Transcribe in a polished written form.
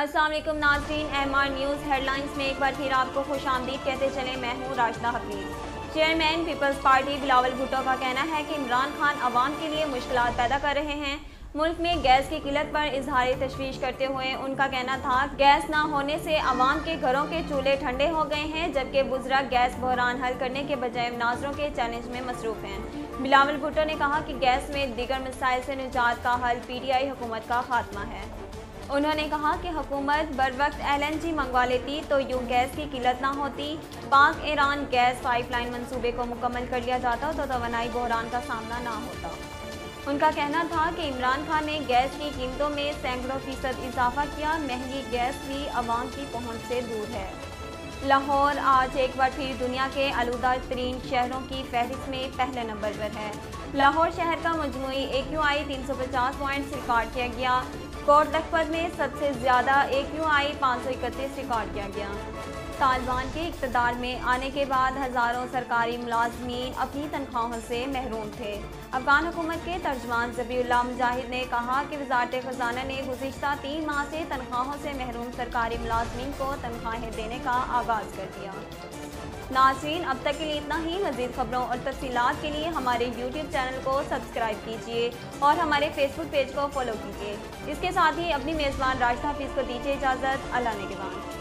अस्सलाम वालेकुम नाज़रीन, एमआर न्यूज़ हेडलाइंस में एक बार फिर आपको खुश आमदीद कहते चले। मैं हूँ Rashida Hafeez. Chairman Peoples Party Bilawal Bhutto का कहना है कि इमरान खान अवाम के लिए मुश्किलात पैदा कर रहे हैं। मुल्क में गैस की किल्लत पर इजहार तशवीश करते हुए उनका कहना था गैस ना होने से अवाम के घरों के चूल्हे ठंडे हो गए हैं, जबकि बुजुर्ग गैस बहरान हल करने के बजाय मुनाजरों के चैलेंज में मसरूफ़ हैं। बिलावल भुट्टो ने कहा कि गैस में दीगर मसाइल से निजात का हल PTI हुकूमत का खात्मा है। उन्होंने कहा कि हुकूमत बर वक्त LNG मंगवा लेती तो यूँ गैस की किल्लत ना होती। पाक ईरान गैस पाइपलाइन मंसूबे को मुकम्मल कर लिया जाता तो तवानाई बहरान का सामना ना होता। उनका कहना था कि इमरान खान ने गैस की कीमतों में सैकड़ों फीसद इजाफा किया। महंगी गैस भी आवाम की पहुँच से दूर है। लाहौर आज एक बार फिर दुनिया के आलूदा तरीन शहरों की फहरिस्त में पहले नंबर पर है। लाहौर शहर का मजमूई AQI 350 पॉइंट्स रिकॉर्ड किया गया। कोट लखपत में सबसे ज़्यादा AQI 531 रिकॉर्ड किया गया। तालिबान के इक़्तिदार में आने के बाद हज़ारों सरकारी मुलाजमीन अपनी तनख्वाहों से महरूम थे। अफगान हुकूमत के तर्जमान ज़बीउल्लाह मुजाहिद ने कहा कि वज़ारत ख़ज़ाना ने गुज़िश्ता 3 माह से तनख्वाहों से महरूम सरकारी मुलाजमीन को तनख्वाहें देने का आगाज़ कर दिया। नाज़रीन, अब तक के लिए इतना ही। मज़ीद खबरों और तफसीलात के लिए हमारे YouTube चैनल को सब्सक्राइब कीजिए और हमारे Facebook पेज को फॉलो कीजिए। इसके साथ ही अपनी मेज़बान राशिदा हफीज़ को दीजिए इजाज़त। अल्लाह ने के बाद।